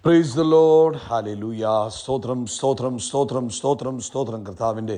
Praise the Lord. Hallelujah. സ്തോത്രം സ്തോത്രം സ്തോത്രം സ്തോത്രം സ്തോത്രം. കർത്താവിൻ്റെ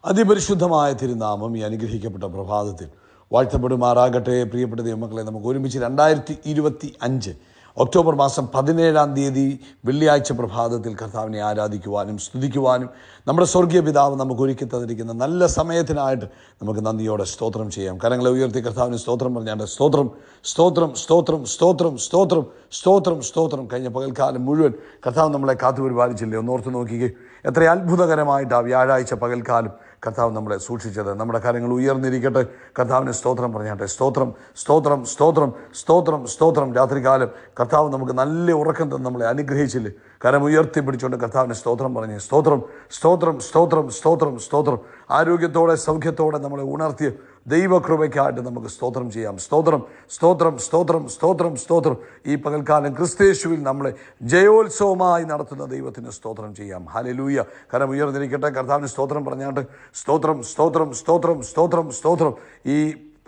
അതിപരിശുദ്ധമായ തിരുനാമം ഈ അനുഗ്രഹിക്കപ്പെട്ട പ്രഭാതത്തിൽ വാഴ്ത്തപ്പെടുമാറാകട്ടെ. പ്രിയപ്പെട്ട ദൈവമക്കളെ, നമുക്ക് ഒരുമിച്ച് 2025 ഒക്ടോബർ മാസം 17 വെള്ളിയാഴ്ച പ്രഭാതത്തിൽ കർത്താവിനെ ആരാധിക്കുവാനും സ്തുതിക്കുവാനും നമ്മുടെ സ്വർഗീയ പിതാവ് നമുക്ക് ഒരുക്കി തന്നിരിക്കുന്ന നല്ല സമയത്തിനായിട്ട് നമുക്ക് നന്ദിയോടെ സ്തോത്രം ചെയ്യാം. കരങ്ങളെ ഉയർത്തി കർത്താവിന് സ്തോത്രം പറഞ്ഞാണ്ട് സ്തോത്രം സ്തോത്രം സ്തോത്രം സ്തോത്രം സ്തോത്രം സ്തോത്രം സ്തോത്രം. കഴിഞ്ഞ പകൽക്കാലം മുഴുവൻ കർത്താവ് നമ്മളെ കാത്തുപരിപാലിച്ചില്ലേ? ഒന്നോർത്ത് നോക്കിക്കേ, എത്ര അത്ഭുതകരമായിട്ട് ആ വ്യാഴാഴ്ച പകൽക്കാലം കർത്താവ് നമ്മളെ സൂക്ഷിച്ചത്. നമ്മുടെ കാര്യങ്ങൾ ഉയർന്നിരിക്കട്ടെ. കർത്താവിന് സ്തോത്രം പറഞ്ഞാട്ടെ. സ്തോത്രം സ്തോത്രം സ്തോത്രം സ്തോത്രം സ്തോത്രം. രാത്രികാലം കർത്താവ് നമുക്ക് നല്ല ഉറക്കം തന്ന് നമ്മളെ അനുഗ്രഹിച്ചില്ലേ? കരം ഉയർത്തിപ്പിടിച്ചുകൊണ്ട് കർത്താവിന് സ്തോത്രം പറഞ്ഞ് സ്തോത്രം സ്തോത്രം സ്തോത്രം സ്തോത്രം സ്തോത്രം. ആരോഗ്യത്തോടെ സൗഖ്യത്തോടെ നമ്മളെ ഉണർത്തിയ ദൈവകൃപയ്ക്കായിട്ട് നമുക്ക് സ്തോത്രം ചെയ്യാം. സ്തോത്രം സ്തോത്രം സ്തോത്രം സ്തോത്രം സ്തോത്രം. ഈ പകൽക്കാലം ക്രിസ്തയേശുവിൽ നമ്മളെ ജയോത്സവമായി നടത്തുന്ന ദൈവത്തിന് സ്തോത്രം ചെയ്യാം. ഹല്ലേലൂയ. കരം ഉയർന്നിരിക്കട്ടെ. കർത്താവിന് സ്തോത്രം പറഞ്ഞാണ്ട് സ്തോത്രം സ്തോത്രം സ്തോത്രം സ്തോത്രം സ്തോത്രം. ഈ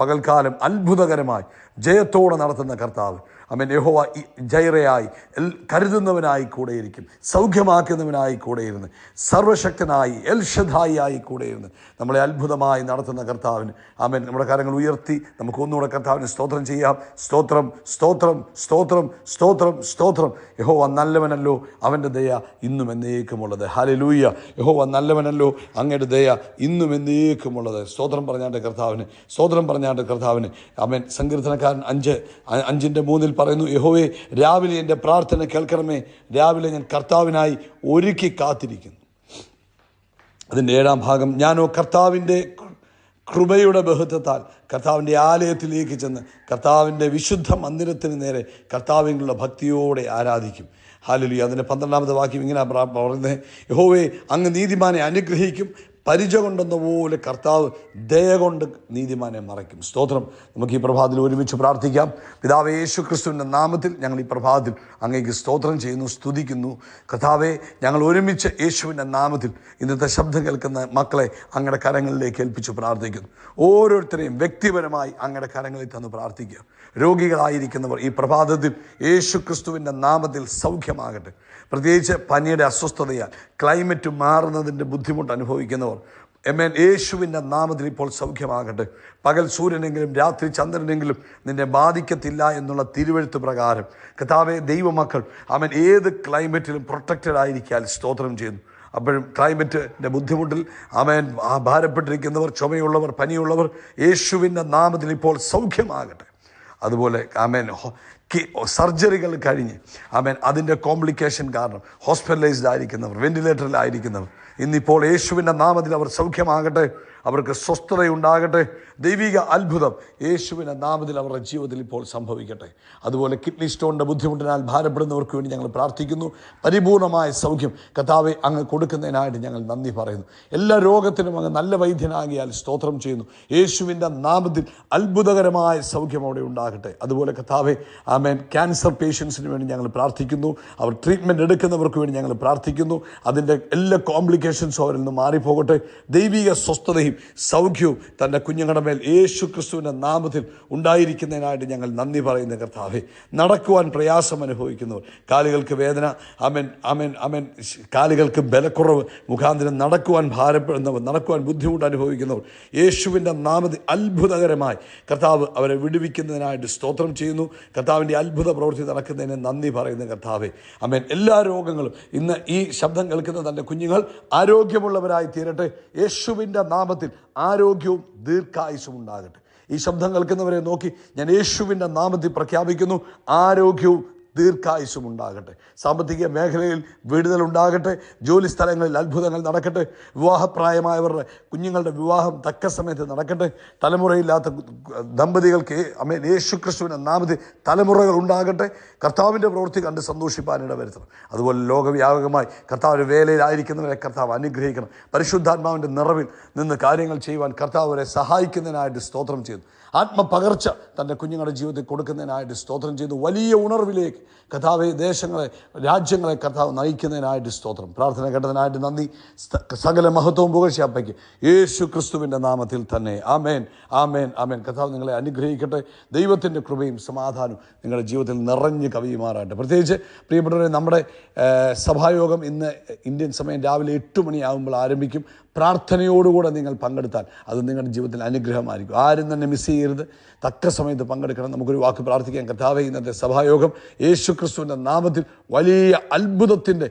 പകൽക്കാലം അത്ഭുതകരമായി ജയത്തോടെ നടത്തുന്ന കർത്താവ് ആമേൻ. യഹോവ ജൈറയായി കരുതുന്നവനായി കൂടെയിരിക്കും, സൗഖ്യമാക്കുന്നവനായി കൂടെയിരുന്ന്, സർവശക്തനായി എൽഷദായി ആയി കൂടെയിരുന്ന് നമ്മളെ അത്ഭുതമായി നടത്തുന്ന കർത്താവിന് ആമേൻ. നമ്മുടെ കാര്യങ്ങൾ ഉയർത്തി നമുക്ക് ഒന്നുകൂടെ കർത്താവിന് സ്തോത്രം ചെയ്യാം. സ്തോത്രം സ്തോത്രം സ്തോത്രം സ്തോത്രം സ്തോത്രം. യഹോവ നല്ലവനല്ലോ, അവൻ്റെ ദയ ഇന്നും എന്നേക്കുമുള്ളത്. ഹല്ലേലൂയ. യഹോവ നല്ലവനല്ലോ, അങ്ങയുടെ ദയ ഇന്നും എന്നേക്കുമുള്ളത്. സ്തോത്രം പറഞ്ഞാണ്ട് കർത്താവിന്, സ്തോത്രം പറഞ്ഞാണ്ട് കർത്താവിന് ആമേൻ. സങ്കീർത്തനക്കാരൻ 5:3 പറയുന്നു, യഹോവേ രാവിലെ എൻ്റെ പ്രാർത്ഥന കേൾക്കണമേ, രാവിലെ ഞാൻ കർത്താവിനായി ഒരുക്കി കാത്തിരിക്കുന്നു. അതിൻ്റെ 7ാം ഭാഗം, ഞാനോ കർത്താവിൻ്റെ കൃപയുടെ ബഹുത്വത്താൽ കർത്താവിൻ്റെ ആലയത്തിലേക്ക് ചെന്ന് കർത്താവിൻ്റെ വിശുദ്ധ മന്ദിരത്തിന് നേരെ കർത്താവിനുള്ള ഭക്തിയോടെ ആരാധിക്കും. ഹല്ലേലൂയ. അതിൻ്റെ 12ാമത്തെ വാക്യം ഇങ്ങനെ പറയുന്നത്, യഹോവേ അങ്ങ് നീതിമാനെ അനുഗ്രഹിക്കും, പരിച കൊണ്ടെന്ന പോലെ കർത്താവ് ദയ കൊണ്ട് നീതിമാനെ മറയ്ക്കും. സ്തോത്രം. നമുക്ക് ഈ പ്രഭാതത്തിൽ ഒരുമിച്ച് പ്രാർത്ഥിക്കാം. പിതാവേ, യേശു ക്രിസ്തുവിൻ്റെ നാമത്തിൽ ഞങ്ങൾ ഈ പ്രഭാതത്തിൽ അങ്ങേക്ക് സ്തോത്രം ചെയ്യുന്നു, സ്തുതിക്കുന്നു. കർത്താവേ, ഞങ്ങൾ ഒരുമിച്ച് യേശുവിൻ്റെ നാമത്തിൽ ഇന്നത്തെ ശബ്ദം കേൾക്കുന്ന മക്കളെ അങ്ങയുടെ കരങ്ങളിലേക്ക് ഏൽപ്പിച്ച് പ്രാർത്ഥിക്കുന്നു. ഓരോരുത്തരെയും വ്യക്തിപരമായി അങ്ങയുടെ കരങ്ങളിൽ തന്ന് പ്രാർത്ഥിക്കുക. രോഗികളായിരിക്കുന്നവർ ഈ പ്രഭാതത്തിൽ യേശു ക്രിസ്തുവിൻ്റെ നാമത്തിൽ സൗഖ്യമാകട്ടെ. പ്രത്യേകിച്ച് പനിയുടെ അസ്വസ്ഥതയാൽ ക്ലൈമറ്റ് മാറുന്നതിൻ്റെ ബുദ്ധിമുട്ട് അനുഭവിക്കുന്നവർ ആമേൻ, യേശുവിൻ്റെ നാമത്തിൽ ഇപ്പോൾ സൗഖ്യമാകട്ടെ. പകൽ സൂര്യനെങ്കിലും രാത്രി ചന്ദ്രനെങ്കിലും നിന്നെ ബാധിക്കത്തില്ല എന്നുള്ള തിരുവെഴുത്ത് പ്രകാരം കർത്താവേ, ദൈവമക്കൾ ആമേൻ ഏത് ക്ലൈമറ്റിലും പ്രൊട്ടക്റ്റഡ് ആയിരിക്കാൻ സ്തോത്രം ചെയ്യുന്നു. അപ്പോഴും ക്ലൈമറ്റിൻ്റെ ബുദ്ധിമുട്ടിൽ ആമേൻ ഭാരപ്പെട്ടിരിക്കുന്നവർ, ചുമയുള്ളവർ, പനിയുള്ളവർ യേശുവിൻ്റെ നാമത്തിൽ ഇപ്പോൾ സൗഖ്യമാകട്ടെ. അതുപോലെ ആമേൻ സർജറികൾ കഴിഞ്ഞ് ആമേൻ അതിൻ്റെ കോംപ്ലിക്കേഷൻ കാരണം ഹോസ്പിറ്റലൈസ്ഡ് ആയിരിക്കുന്നവർ, വെന്റിലേറ്ററിലായിരിക്കുന്നവർ ഇന്നിപ്പോൾ യേശുവിൻ്റെ നാമത്തിൽ അവർ സൗഖ്യമാകട്ടെ. അവർക്ക് സ്വസ്ഥതയുണ്ടാകട്ടെ. ദൈവിക അത്ഭുതം യേശുവിൻ്റെ നാമത്തിൽ അവരുടെ ജീവിതത്തിൽ ഇപ്പോൾ സംഭവിക്കട്ടെ. അതുപോലെ കിഡ്നി സ്റ്റോണിൻ്റെ ബുദ്ധിമുട്ടിനാൽ ഭാരപ്പെടുന്നവർക്ക് വേണ്ടി ഞങ്ങൾ പ്രാർത്ഥിക്കുന്നു. പരിപൂർണമായ സൗഖ്യം കർത്താവേ അങ്ങ് കൊടുക്കുന്നതിനായിട്ട് ഞങ്ങൾ നന്ദി പറയുന്നു. എല്ലാ രോഗത്തിനും അങ്ങ് നല്ല വൈദ്യനാകിയാൽ സ്തോത്രം ചെയ്യുന്നു. യേശുവിൻ്റെ നാമത്തിൽ അത്ഭുതകരമായ സൗഖ്യം അവിടെ ഉണ്ടാകട്ടെ. അതുപോലെ കർത്താവേ ആമേൻ, ക്യാൻസർ പേഷ്യൻസിന് വേണ്ടി ഞങ്ങൾ പ്രാർത്ഥിക്കുന്നു. അവർ ട്രീറ്റ്മെൻറ്റ് എടുക്കുന്നവർക്ക് വേണ്ടി ഞങ്ങൾ പ്രാർത്ഥിക്കുന്നു. അതിൻ്റെ എല്ലാ കോംപ്ലിക്കേഷൻസും അവരിൽ നിന്ന് മാറിപ്പോകട്ടെ. ദൈവിക സ്വസ്ഥതയും സൗഖ്യവും തൻ്റെ കുഞ്ഞുങ്ങളുടെ മേൽ യേശു ക്രിസ്തുവിൻ്റെ നാമത്തിൽ ഉണ്ടായിരിക്കുന്നതിനായിട്ട് ഞങ്ങൾ നന്ദി പറയുന്ന കർത്താവേ, നടക്കുവാൻ പ്രയാസം അനുഭവിക്കുന്നവർ, കാലുകൾക്ക് വേദന, ആമേൻ ആമേൻ ആമേൻ, കാലുകൾക്ക് ബലക്കുറവ് മുഖാന്തരം നടക്കുവാൻ ഭാരപ്പെടുന്നവർ, നടക്കുവാൻ ബുദ്ധിമുട്ട് അനുഭവിക്കുന്നവർ യേശുവിൻ്റെ നാമത്തിൽ അത്ഭുതകരമായി കർത്താവ് അവരെ വിടുവിക്കുന്നതിനായിട്ട് സ്തോത്രം ചെയ്യുന്നു. കർത്താവിൻ്റെ അത്ഭുത പ്രവൃത്തി നടക്കുന്നതിന് നന്ദി പറയുന്ന കർത്താവേ, ആമേൻ. എല്ലാ രോഗങ്ങളും ഇന്ന് ഈ ശബ്ദം കേൾക്കുന്ന തൻ്റെ കുഞ്ഞുങ്ങൾ ആരോഗ്യമുള്ളവരായി തീരട്ടെ. യേശുവിൻ്റെ നാമത്തിൽ ആരോഗ്യവും ദീർഘായുസ്സും ഉണ്ടാകട്ടെ. ഈ ശബ്ദം കേൾക്കുന്നവരെ നോക്കി ഞാൻ യേശുവിൻ്റെ നാമത്തിൽ പ്രഖ്യാപിക്കുന്നു, ആരോഗ്യവും ദീർഘായുസ്സും ഉണ്ടാകട്ടെ. സാമ്പത്തിക മേഖലയിൽ വിടുതലുണ്ടാകട്ടെ. ജോലി സ്ഥലങ്ങളിൽ അത്ഭുതങ്ങൾ നടക്കട്ടെ. വിവാഹപ്രായമായവരുടെ കുഞ്ഞുങ്ങളുടെ വിവാഹം തക്ക സമയത്ത് നടക്കട്ടെ. തലമുറയില്ലാത്ത ദമ്പതികൾക്ക് ആമേൻ യേശു ക്രിസ്തുവിൻ്റെ നാമത്തിൽ തലമുറകൾ ഉണ്ടാകട്ടെ. കർത്താവിൻ്റെ പ്രവൃത്തി കണ്ട് സന്തോഷിപ്പാനിട വരുത്തണം. അതുപോലെ ലോകവ്യാപകമായി കർത്താവിൻ്റെ വേലയിലായിരിക്കുന്നവരെ കർത്താവ് അനുഗ്രഹിക്കണം. പരിശുദ്ധാത്മാവിൻ്റെ നിറവിൽ നിന്ന് കാര്യങ്ങൾ ചെയ്യുവാൻ കർത്താവ് അവരെ സഹായിക്കുന്നതിനായിട്ട് സ്തോത്രം ചെയ്യുന്നു. ആത്മപകർച്ച തൻ്റെ കുഞ്ഞുങ്ങളുടെ ജീവിതത്തിൽ കൊടുക്കുന്നതിനായിട്ട് സ്തോത്രം ചെയ്തു. വലിയ ഉണർവിലേക്ക് അനുഗ്രഹങ്ങളിലേക്ക് കർത്താവെ ദേശങ്ങളെ, രാജ്യങ്ങളെ കർത്താവ് നയിക്കുന്നതിനായിട്ട് സ്തോത്രം. പ്രാർത്ഥന കേട്ടതിനായിട്ട് നന്ദി. സകല മഹത്വവും പുകഴ്ചയപ്പയ്ക്ക് യേശു ക്രിസ്തുവിൻ്റെ നാമത്തിൽ തന്നെ. ആമേൻ, ആമേൻ, ആമേൻ. കർത്താവ് നിങ്ങളെ അനുഗ്രഹിക്കട്ടെ. ദൈവത്തിൻ്റെ കൃപയും സമാധാനവും നിങ്ങളുടെ ജീവിതത്തിൽ നിറഞ്ഞ് കവിയുമാറാട്ടെ. പ്രത്യേകിച്ച് പ്രിയപ്പെട്ടവരെ, നമ്മുടെ സഭായോഗം ഇന്ന് ഇന്ത്യൻ സമയം രാവിലെ 8 മണിയാകുമ്പോൾ ആരംഭിക്കും. പ്രാർത്ഥനയോടുകൂടെ നിങ്ങൾ പങ്കെടുത്താൽ അത് നിങ്ങളുടെ ജീവിതത്തിൽ അനുഗ്രഹമായിരിക്കും. ആരും തന്നെ മിസ് ചെയ്യരുത്. തക്ക സമയത്ത് പങ്കെടുക്കണം. നമുക്കൊരു വാക്ക് പ്രാർത്ഥിക്കാം. കർത്താവേ, ഇന്നത്തെ സഭായോഗം യേശു ക്രിസ്തുവിൻ്റെ നാമത്തിൽ വലിയ അത്ഭുതത്തിൻ്റെ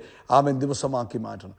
ദിവസമാക്കി മാറ്റണം.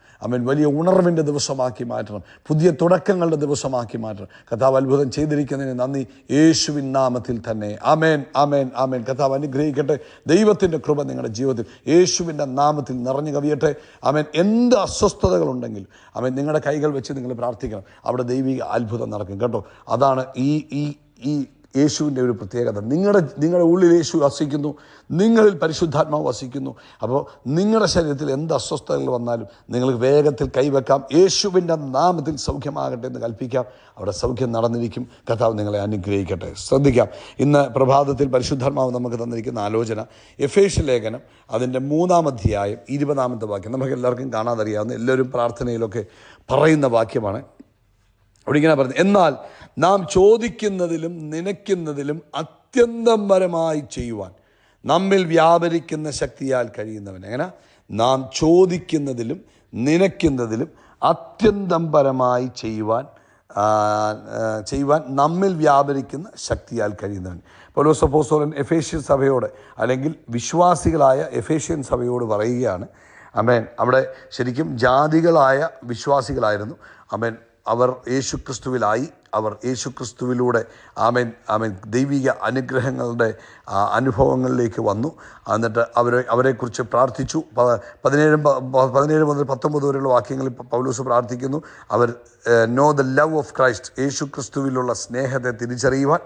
വലിയ ഉണർവിൻ്റെ ദിവസമാക്കി മാറ്റണം. പുതിയ തുടക്കങ്ങളുടെ ദിവസമാക്കി മാറ്റണം. കർത്താവ് അത്ഭുതം ചെയ്തിരിക്കുന്നതിന് നന്ദി, യേശുവിൻ നാമത്തിൽ തന്നെ. ആമേൻ, ആമേൻ, ആമേൻ. കർത്താവ് അനുഗ്രഹിക്കട്ടെ. ദൈവത്തിൻ്റെ കൃപ നിങ്ങളുടെ ജീവിതത്തിൽ യേശുവിൻ്റെ നാമത്തിൽ നിറഞ്ഞു കവിയട്ടെ. ആമേൻ. എന്ത് അസ്വസ്ഥതകളുണ്ടെങ്കിലും നിങ്ങളുടെ കൈകൾ വെച്ച് നിങ്ങൾ പ്രാർത്ഥിക്കണം. അവിടെ ദൈവിക അത്ഭുതം നടക്കും കേട്ടോ. അതാണ് ഈ യേശുവിൻ്റെ ഒരു പ്രത്യേകത. നിങ്ങളുടെ ഉള്ളിൽ യേശു വസിക്കുന്നു, നിങ്ങളിൽ പരിശുദ്ധാത്മാവ് വസിക്കുന്നു. അപ്പോൾ നിങ്ങളുടെ ശരീരത്തിൽ എന്ത് അസ്വസ്ഥതകൾ വന്നാലും നിങ്ങൾക്ക് വേഗത്തിൽ കൈവെക്കാം. യേശുവിൻ്റെ നാമത്തിൽ സൗഖ്യമാകട്ടെ എന്ന് കൽപ്പിക്കാം. അവിടെ സൗഖ്യം നടന്നിരിക്കും. കർത്താവ് നിങ്ങളെ അനുഗ്രഹിക്കട്ടെ. ശ്രദ്ധിക്കാം, ഇന്ന് പ്രഭാതത്തിൽ പരിശുദ്ധാത്മാവ് നമുക്ക് തന്നിരിക്കുന്ന ആലോചന എഫേസ്യ ലേഖനം അതിൻ്റെ 3-ാം അധ്യായം 20-ാമത്തെ വാക്യം. നമുക്ക് എല്ലാവർക്കും കാണാതറിയാവുന്ന, എല്ലാവരും പ്രാർത്ഥനയിലൊക്കെ പറയുന്ന വാക്യമാണ്. അവിടെ ഇങ്ങനെ പറയുന്നത്, എന്നാൽ നാം ചോദിക്കുന്നതിലും നനയ്ക്കുന്നതിലും അത്യന്തം പരമായി ചെയ്യുവാൻ നമ്മിൽ വ്യാപരിക്കുന്ന ശക്തിയാൽ കഴിയുന്നവൻ. എങ്ങനെ? നാം ചോദിക്കുന്നതിലും നനയ്ക്കുന്നതിലും അത്യന്തം പരമായി ചെയ്യുവാൻ നമ്മിൽ വ്യാപരിക്കുന്ന ശക്തിയാൽ കഴിയുന്നവൻ. പൗലോസ് അപ്പോസ്തലൻ എഫേസ്യൻ സഭയോട്, അല്ലെങ്കിൽ വിശ്വാസികളായ എഫേസ്യൻ സഭയോട് പറയുകയാണ്. ആമേൻ. അവിടെ ശരിക്കും ജാതികളായ വിശ്വാസികളായിരുന്നു. ആമേൻ. അവർ യേശുക്രിസ്തുവിലായി, അവർ യേശുക്രിസ്തുവിലൂടെ ദൈവിക അനുഗ്രഹങ്ങളുടെ അനുഭവങ്ങളിലേക്ക് വന്നു. എന്നിട്ട് അവരെക്കുറിച്ച് പ്രാർത്ഥിച്ചു. 17 മുതൽ 19 വരെയുള്ള വാക്യങ്ങളിൽ പൗലോസ് പ്രാർത്ഥിക്കുന്നു. അവർ know the love of Christ, യേശുക്രിസ്തുവിലുള്ള സ്നേഹത്തെ തിരിച്ചറിയുവാൻ,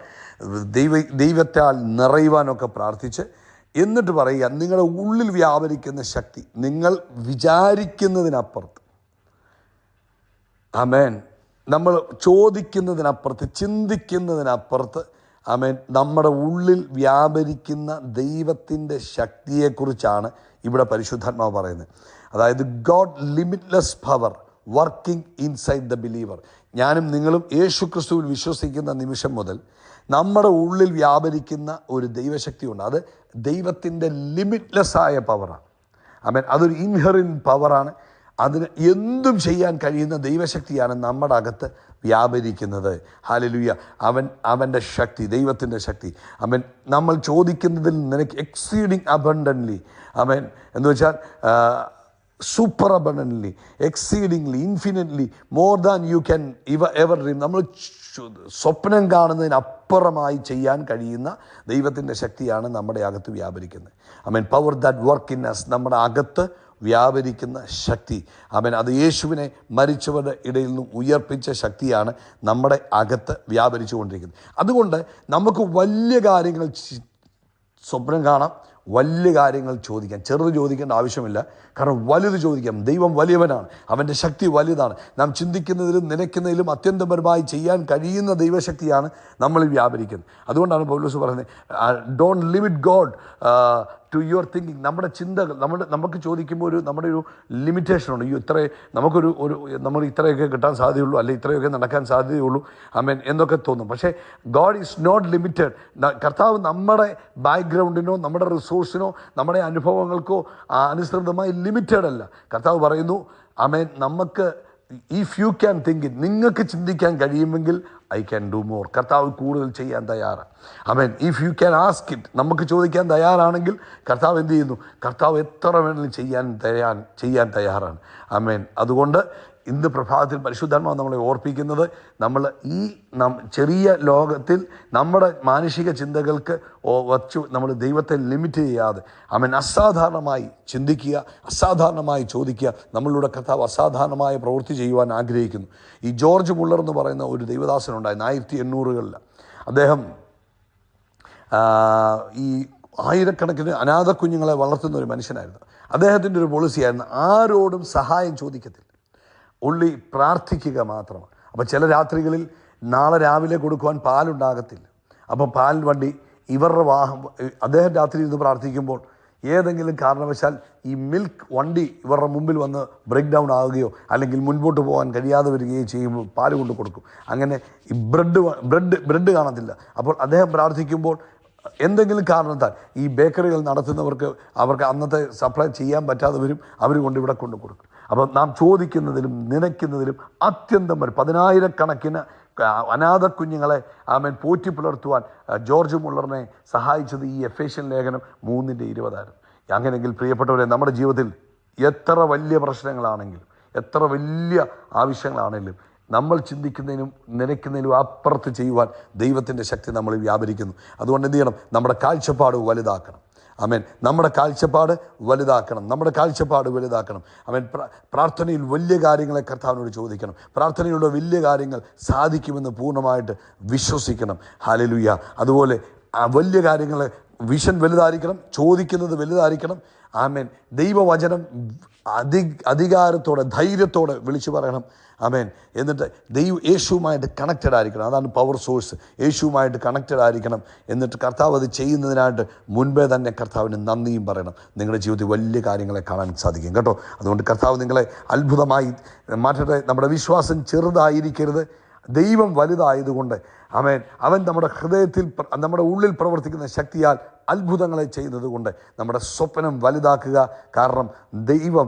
ദൈവത്താൽ നിറയുവാനൊക്കെ പ്രാർത്ഥിച്ച്, എന്നിട്ട് പറയുക, നിങ്ങളുടെ ഉള്ളിൽ വ്യാപരിക്കുന്ന ശക്തി നിങ്ങൾ വിചാരിക്കുന്നതിനപ്പുറത്ത്, ആമേൻ, നമ്മൾ ചോദിക്കുന്നതിനപ്പുറത്ത്, ചിന്തിക്കുന്നതിനപ്പുറത്ത്, ആമേൻ, നമ്മുടെ ഉള്ളിൽ വ്യാപരിക്കുന്ന ദൈവത്തിൻ്റെ ശക്തിയെക്കുറിച്ചാണ് ഇവിടെ പരിശുദ്ധാത്മാവ് പറയുന്നത്. അതായത് God limitless power working inside the believer. ഞാനും നിങ്ങളും യേശു ക്രിസ്തുവിൽ വിശ്വസിക്കുന്ന നിമിഷം മുതൽ നമ്മുടെ ഉള്ളിൽ വ്യാപരിക്കുന്ന ഒരു ദൈവശക്തിയുണ്ട്. അത് ദൈവത്തിൻ്റെ ലിമിറ്റ്ലെസ്സായ പവറാണ്. ആമേൻ. അതൊരു ഇൻഹെറിൻ്റ് പവറാണ്. അതിന് എന്തും ചെയ്യാൻ കഴിയുന്ന ദൈവശക്തിയാണ് നമ്മുടെ അകത്ത് വ്യാപരിക്കുന്നത്. ഹല്ലേലൂയ. അവൻ്റെ ശക്തി, ദൈവത്തിൻ്റെ ശക്തി. നമ്മൾ ചോദിക്കുന്നതിൽ നിനക്ക് എക്സീഡിങ് അബണ്ടൻ്റ്ലി, എന്ന് വെച്ചാൽ super abundantly, exceedingly, infinitely, more than you can ever dream. നമ്മൾ സ്വപ്നം കാണുന്നതിനപ്പുറമായി ചെയ്യാൻ കഴിയുന്ന ദൈവത്തിൻ്റെ ശക്തിയാണ് നമ്മുടെ അകത്ത് വ്യാപരിക്കുന്നത്. Power that work in us, നമ്മുടെ അകത്ത് വ്യാപരിക്കുന്ന ശക്തി. അത് യേശുവിനെ മരിച്ചവരുടെ ഇടയിൽ നിന്നും ഉയർപ്പിച്ച ശക്തിയാണ് നമ്മുടെ അകത്ത് വ്യാപരിച്ചു കൊണ്ടിരിക്കുന്നത്. അതുകൊണ്ട് നമുക്ക് വലിയ കാര്യങ്ങൾ സ്വപ്നം കാണാം, വലിയ കാര്യങ്ങൾ ചോദിക്കാം. ചെറുത് ചോദിക്കേണ്ട ആവശ്യമില്ല, കാരണം വലുത് ചോദിക്കാം. ദൈവം വലിയവനാണ്, അവൻ്റെ ശക്തി വലുതാണ്. നാം ചിന്തിക്കുന്നതിലും നനയ്ക്കുന്നതിലും അത്യന്തപരമായി ചെയ്യാൻ കഴിയുന്ന ദൈവശക്തിയാണ് നമ്മളിൽ വ്യാപരിക്കുന്നത്. അതുകൊണ്ടാണ് പൗലോസ് പറയുന്നത്, don't limit God to your thinking. നമ്മുടെ ചിന്തകൾ, നമുക്ക് ചോദിക്കുമ്പോൾ നമ്മുടെ ഒരു ലിമിറ്റേഷനുണ്ട്. നമ്മൾ ഇത്രയൊക്കെ കിട്ടാൻ സാധ്യതയുള്ളൂ, അല്ലെങ്കിൽ ഇത്രയൊക്കെ നടക്കാൻ സാധ്യതയുള്ളൂ, എന്നൊക്കെ തോന്നും. പക്ഷേ ഗോഡ് ഈസ് നോട്ട് ലിമിറ്റഡ്. കർത്താവ് നമ്മുടെ ബാക്ക്ഗ്രൗണ്ടിനോ നമ്മുടെ റിസോഴ്സിനോ നമ്മുടെ അനുഭവങ്ങൾക്കോ അനുസൃതമായി ലിമിറ്റഡ് അല്ല. കർത്താവ് പറയുന്നു, നമുക്ക് if you can think it, നിങ്ങൾക്ക് ചിന്തിക്കാൻ കഴിയുമെങ്കിൽ ഐ ക്യാൻ ഡു മോർ. കർത്താവ് കൂടുതൽ ചെയ്യാൻ തയ്യാറാണ്. If you can ask it, നമുക്ക് ചോദിക്കാൻ തയ്യാറാണെങ്കിൽ കർത്താവ് എന്ത് ചെയ്യുന്നു? കർത്താവ് എത്ര വേണമെങ്കിലും ചെയ്യാൻ തയ്യാറാണ്. അതുകൊണ്ട് ഇന്ന് പ്രഭാതത്തിൽ പരിശുദ്ധാത്മാവ് നമ്മളെ ഓർപ്പിക്കുന്നത്, നമ്മൾ ഈ ചെറിയ ലോകത്തിൽ നമ്മുടെ മാനുഷിക ചിന്തകൾക്ക് വച്ചു നമ്മൾ ദൈവത്തെ ലിമിറ്റ് ചെയ്യാതെ അസാധാരണമായി ചിന്തിക്കുക, അസാധാരണമായി ചോദിക്കുക. നമ്മളിലൂടെ കർത്താവ് അസാധാരണമായ പ്രവൃത്തി ചെയ്യുവാൻ ആഗ്രഹിക്കുന്നു. ഈ ജോർജ് മുള്ളർ എന്ന് പറയുന്ന ഒരു ദൈവദാസനുണ്ടായിരുന്നു 1800-കളിൽ. അദ്ദേഹം ഈ ആയിരക്കണക്കിന് അനാഥ കുഞ്ഞുങ്ങളെ വളർത്തുന്ന ഒരു മനുഷ്യനായിരുന്നു. അദ്ദേഹത്തിൻ്റെ ഒരു പോളിസിയായിരുന്നു, ആരോടും സഹായം ചോദിക്കത്തില്ല, ഉള്ളി പ്രാർത്ഥിക്കുക മാത്രമാണ്. അപ്പോൾ ചില രാത്രികളിൽ നാളെ രാവിലെ കൊടുക്കുവാൻ പാലുണ്ടാകത്തില്ല. അപ്പോൾ പാൽ വണ്ടി ഇവരുടെ അദ്ദേഹം രാത്രി ഇരുന്ന് പ്രാർത്ഥിക്കുമ്പോൾ ഏതെങ്കിലും കാരണവശാൽ ഈ മിൽക്ക് വണ്ടി ഇവരുടെ മുമ്പിൽ വന്ന് ബ്രേക്ക് ഡൗൺ ആവുകയോ അല്ലെങ്കിൽ മുൻപോട്ട് പോകാൻ കഴിയാതെ വരികയോ ചെയ്യുമ്പോൾ പാല് കൊണ്ട് കൊടുക്കും. അങ്ങനെ ഈ ബ്രെഡ് കാണത്തില്ല. അപ്പോൾ അദ്ദേഹം പ്രാർത്ഥിക്കുമ്പോൾ എന്തെങ്കിലും കാരണത്താൽ ഈ ബേക്കറികൾ നടത്തുന്നവർക്ക് അവർക്ക് അന്നത്തെ സപ്ലൈ ചെയ്യാൻ പറ്റാതെ വരും. അവർ ഇവിടെ കൊണ്ട് കൊടുക്കും. അപ്പോൾ നാം ചോദിക്കുന്നതിലും നനയ്ക്കുന്നതിലും അത്യന്തം വരും. 10,000-കണക്കിന് അനാഥ കുഞ്ഞുങ്ങളെ പോറ്റി പുലർത്തുവാൻ ജോർജ് മുള്ളറിനെ സഹായിച്ചത് ഈ എഫേഷ്യൻ ലേഖനം 3:20. അങ്ങനെയെങ്കിൽ പ്രിയപ്പെട്ടവരെ, നമ്മുടെ ജീവിതത്തിൽ എത്ര വലിയ പ്രശ്നങ്ങളാണെങ്കിലും എത്ര വലിയ ആവശ്യങ്ങളാണെങ്കിലും നമ്മൾ ചിന്തിക്കുന്നതിനും നനയ്ക്കുന്നതിനും അപ്പുറത്ത് ചെയ്യുവാൻ ദൈവത്തിൻ്റെ ശക്തി നമ്മൾ വ്യാപരിക്കുന്നു. അതുകൊണ്ട് എന്ത് ചെയ്യണം? നമ്മുടെ കാഴ്ചപ്പാട് വലുതാക്കണം. ആമേൻ. നമ്മുടെ കാഴ്ചപ്പാട് വലുതാക്കണം. ആമേൻ. പ്രാർത്ഥനയിൽ വലിയ കാര്യങ്ങളെ കർത്താവിനോട് ചോദിക്കണം. പ്രാർത്ഥനയിലുള്ള വലിയ കാര്യങ്ങൾ സാധിക്കുമെന്ന് പൂർണ്ണമായിട്ട് വിശ്വസിക്കണം. ഹല്ലേലൂയ. അതുപോലെ വലിയ കാര്യങ്ങൾ വിഷൻ വലുതായിരിക്കണം, ചോദിക്കുന്നത് വലുതായിരിക്കണം. ആമേൻ. ദൈവവചനം അധികാരത്തോടെ ധൈര്യത്തോടെ വിളിച്ചു പറയണം. ആമേൻ. എന്നിട്ട് യേശുവുമായിട്ട് കണക്റ്റഡ് ആയിരിക്കണം. അതാണ് പവർ സോഴ്സ്. യേശുവുമായിട്ട് കണക്റ്റഡ് ആയിരിക്കണം. എന്നിട്ട് കർത്താവ് അത് ചെയ്യുന്നതിനായിട്ട് മുൻപേ തന്നെ കർത്താവിന് നന്ദിയും പറയണം. നിങ്ങളുടെ ജീവിതത്തിൽ വലിയ കാര്യങ്ങളെ കാണാൻ സാധിക്കും കേട്ടോ. അതുകൊണ്ട് കർത്താവ് നിങ്ങളെ അത്ഭുതമായി മാറ്റട്ടെ. നമ്മുടെ വിശ്വാസം ചെറുതായിരിക്കരുത്, ദൈവം വലുതായതുകൊണ്ട്. ആമേൻ. അവൻ നമ്മുടെ ഹൃദയത്തിൽ നമ്മുടെ ഉള്ളിൽ പ്രവർത്തിക്കുന്ന ശക്തിയാൽ അത്ഭുതങ്ങളെ ചെയ്യുന്നത് കൊണ്ട് നമ്മുടെ സ്വപ്നം വലുതാക്കുക. കാരണം ദൈവം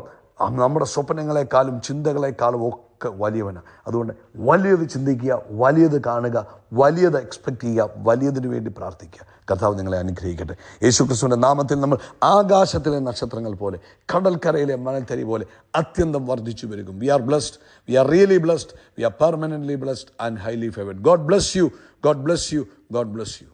നമ്മുടെ സ്വപ്നങ്ങളെക്കാളും ചിന്തകളെക്കാളും ഒക്കെ വലിയവനാണ്. അതുകൊണ്ട് വലിയത് ചിന്തിക്കുക, വലിയത് കാണുക, വലിയത് എക്സ്പെക്റ്റ് ചെയ്യുക, വലിയതിനു വേണ്ടി പ്രാർത്ഥിക്കുക. കർത്താവ് നിങ്ങളെ അനുഗ്രഹിക്കട്ടെ. യേശുക്രിസ്തുവിൻ്റെ നാമത്തിൽ നമ്മൾ ആകാശത്തിലെ നക്ഷത്രങ്ങൾ പോലെ, കടൽക്കരയിലെ മണൽത്തരി പോലെ അത്യന്തം വർദ്ധിച്ചു വരും. We are blessed, we are really blessed, we are permanently blessed and highly favoured. God bless you, God bless you, God bless U.